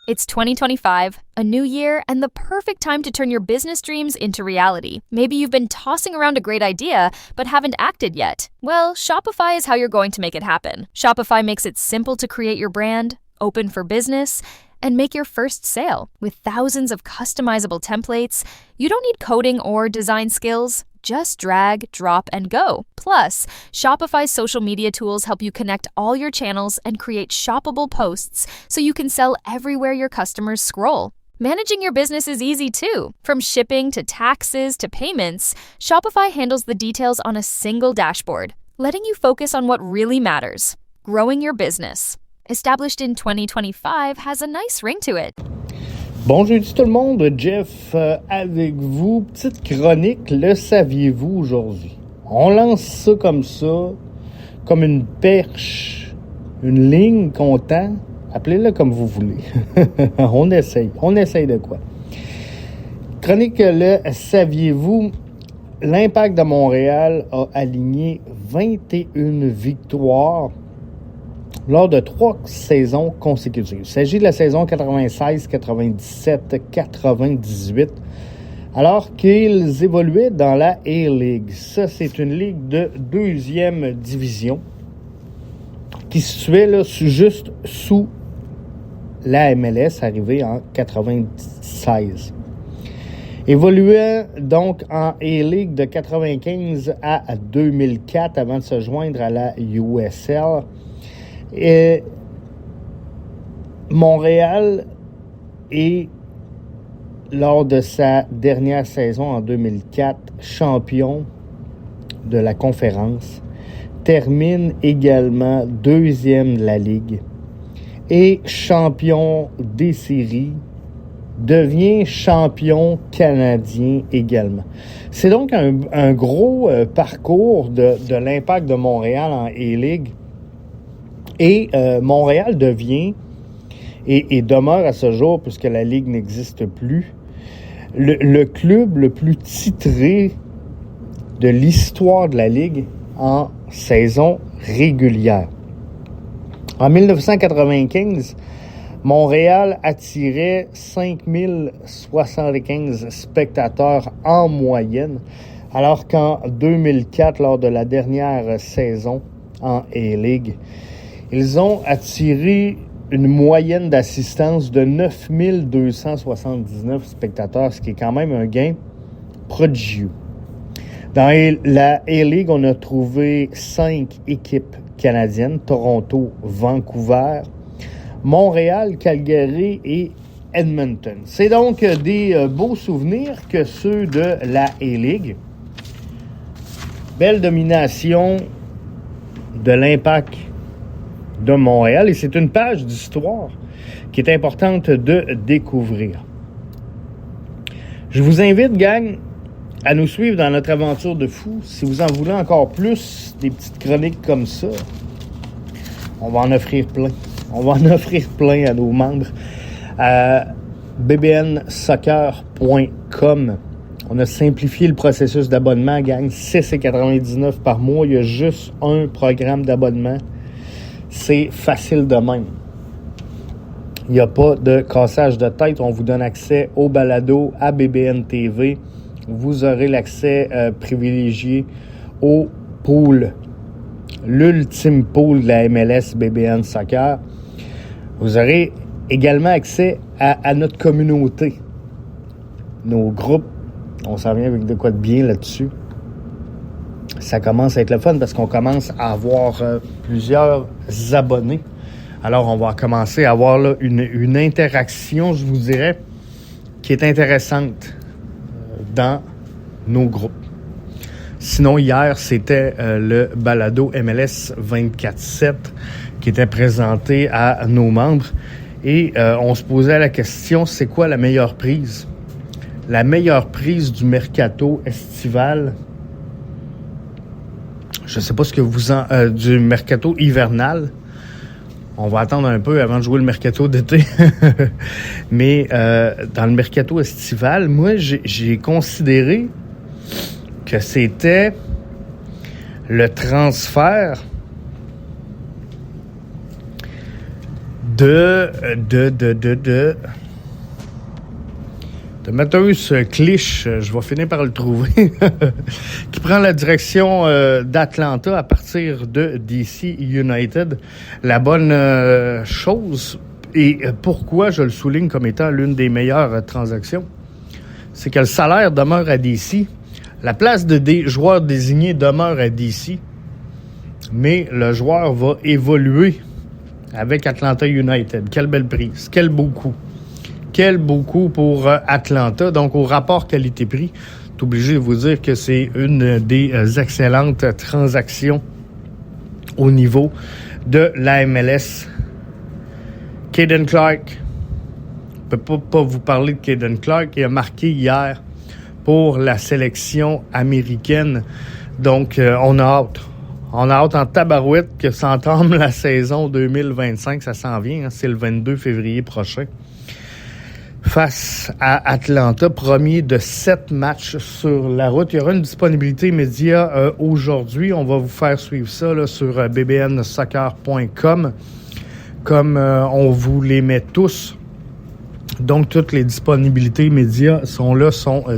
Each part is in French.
It's 2025, a new year, and the perfect time to turn your business dreams into reality. Maybe you've been tossing around a great idea, but haven't acted yet. Well, Shopify is how you're going to make it happen. Shopify makes it simple to create your brand, open for business, and make your first sale. With thousands of customizable templates, you don't need coding or design skills. Just drag, drop, and go. Plus, Shopify's social media tools help you connect all your channels and create shoppable posts so you can sell everywhere your customers scroll. Managing your business is easy too. From shipping to taxes to payments, Shopify handles the details on a single dashboard, letting you focus on what really matters: growing your business. Established in 2025 has a nice ring to it. Bon jeudi tout le monde, Jeff avec vous. Petite chronique, le saviez-vous aujourd'hui? On lance ça, comme une perche, une ligne qu'on tend. Appelez-le comme vous voulez. On essaye de quoi? Chronique, le saviez-vous? L'Impact de Montréal a aligné 21 victoires lors de 3 saisons consécutives. Il s'agit de la saison 96, 97, 98, alors qu'ils évoluaient dans la A-League. Ça, c'est une ligue de 2e division qui se situait là, juste sous la MLS, arrivée en 96. Évoluait donc en A-League de 95 à 2004 avant de se joindre à la USL. Et Montréal est, lors de sa dernière saison en 2004, champion de la conférence, termine également 2e de la Ligue et champion des séries, devient champion canadien également. C'est donc un gros parcours de l'Impact de Montréal en A-League. Et Montréal devient, et demeure à ce jour, puisque la Ligue n'existe plus, le club le plus titré de l'histoire de la Ligue en saison régulière. En 1995, Montréal attirait 5075 spectateurs en moyenne, alors qu'en 2004, lors de la dernière saison en A-League, ils ont attiré une moyenne d'assistance de 9279 spectateurs, ce qui est quand même un gain prodigieux. Dans la A-League, on a trouvé 5 équipes canadiennes: Toronto, Vancouver, Montréal, Calgary et Edmonton. C'est donc des beaux souvenirs que ceux de la A-League. Belle domination de l'Impact de Montréal, et c'est une page d'histoire qui est importante de découvrir. Je vous invite, gang, à nous suivre dans notre aventure de fou. Si vous en voulez encore plus, des petites chroniques comme ça, on va en offrir plein. On va en offrir plein à nos membres. bbnsoccer.com. On a simplifié le processus d'abonnement, gang. 6,99 par mois. Il y a juste un programme d'abonnement. C'est facile de même. Il n'y a pas de cassage de tête. On vous donne accès au balado, à BBN TV. Vous aurez l'accès privilégié au pool, l'ultime pool de la MLS BBN Soccer. Vous aurez également accès à notre communauté, nos groupes. On s'en vient avec de quoi de bien là-dessus. Ça commence à être le fun parce qu'on commence à avoir plusieurs abonnés. Alors, on va commencer à avoir là, une interaction, je vous dirais, qui est intéressante dans nos groupes. Sinon, hier, c'était le balado MLS 24/7 qui était présenté à nos membres. Et on se posait la question, c'est quoi la meilleure prise? La meilleure prise du mercato estival, je ne sais pas ce que vous du mercato hivernal. On va attendre un peu avant de jouer le mercato d'été. Mais dans le mercato estival, moi, j'ai considéré que c'était le transfert de Mateusz Klich, je vais finir par le trouver, qui prend la direction d'Atlanta à partir de DC United. La bonne chose, et pourquoi je le souligne comme étant l'une des meilleures transactions, c'est que le salaire demeure à DC, la place des joueurs désignés demeure à DC, mais le joueur va évoluer avec Atlanta United. Quelle belle prise, quel beau coup. Quel beau coup pour Atlanta. Donc, au rapport qualité-prix, je suis obligé de vous dire que c'est une des excellentes transactions au niveau de la MLS. Caden Clark. Je ne peux pas vous parler de Caden Clark. Il a marqué hier pour la sélection américaine. Donc, on a hâte. On a hâte en tabarouette que s'entame la saison 2025. Ça s'en vient. Hein, c'est le 22 février prochain. Face à Atlanta, premier de 7 matchs sur la route. Il y aura une disponibilité média aujourd'hui. On va vous faire suivre ça là, sur bbnsoccer.com comme on vous les met tous. Donc, toutes les disponibilités médias sont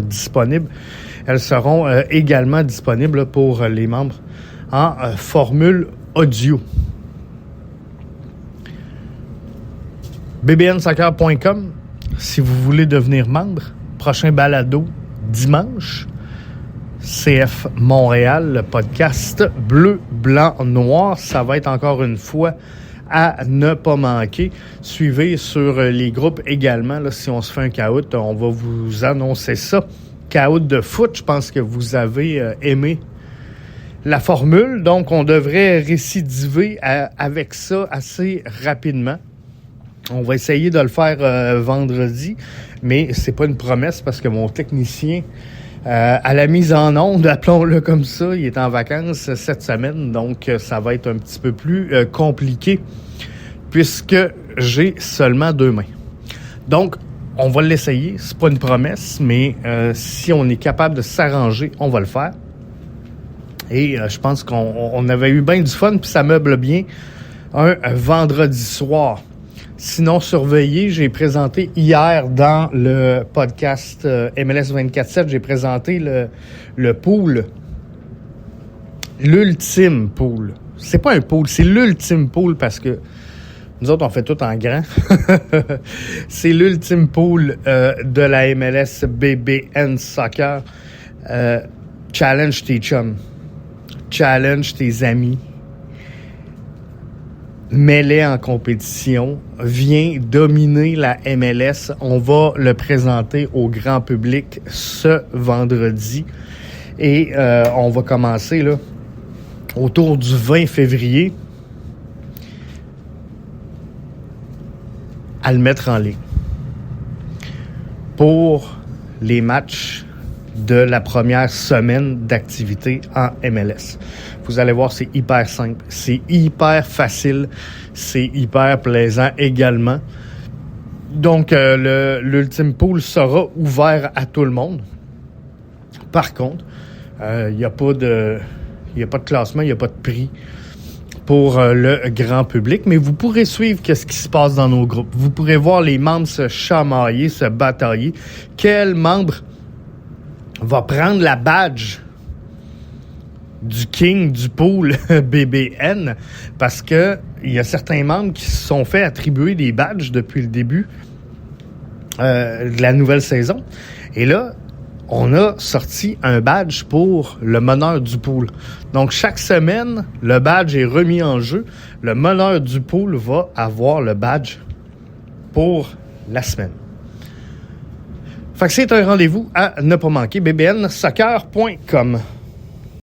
disponibles. Elles seront également disponibles pour les membres en formule audio. bbnsoccer.com. Si vous voulez devenir membre, prochain balado dimanche, CF Montréal, le podcast bleu, blanc, noir. Ça va être encore une fois à ne pas manquer. Suivez sur les groupes également. Là, si on se fait un caout, on va vous annoncer ça. Caout de foot, je pense que vous avez aimé la formule. Donc, on devrait récidiver avec ça assez rapidement. On va essayer de le faire vendredi, mais c'est pas une promesse parce que mon technicien, à la mise en onde, appelons-le comme ça, il est en vacances cette semaine, donc ça va être un petit peu plus compliqué puisque j'ai seulement 2 mains. Donc, on va l'essayer, c'est pas une promesse, mais si on est capable de s'arranger, on va le faire. Et je pense qu'on avait eu bien du fun, puis ça meuble bien un vendredi soir. Sinon, surveillez, j'ai présenté hier dans le podcast MLS 24/7, j'ai présenté le pool, l'ultime pool. C'est pas un pool, c'est l'ultime pool parce que nous autres, on fait tout en grand. C'est l'ultime pool de la MLS BBN Soccer. Challenge tes chums. Challenge tes amis. Mets-les en compétition, viens dominer la MLS. On va le présenter au grand public ce vendredi. Et on va commencer là autour du 20 février à le mettre en ligne pour les matchs de la première semaine d'activité en MLS. Vous allez voir, c'est hyper simple, c'est hyper facile, c'est hyper plaisant également. Donc, l'Ultime Pool sera ouvert à tout le monde. Par contre, il n'y a pas de classement, il n'y a pas de prix pour le grand public, mais vous pourrez suivre ce qui se passe dans nos groupes. Vous pourrez voir les membres se chamailler, se batailler. Quel membre va prendre la badge du king du pool BBN, parce que il y a certains membres qui se sont fait attribuer des badges depuis le début de la nouvelle saison. Et là, on a sorti un badge pour le meneur du pool. Donc, chaque semaine, le badge est remis en jeu. Le meneur du pool va avoir le badge pour la semaine. Fait que c'est un rendez-vous à ne pas manquer. bbnsoccer.com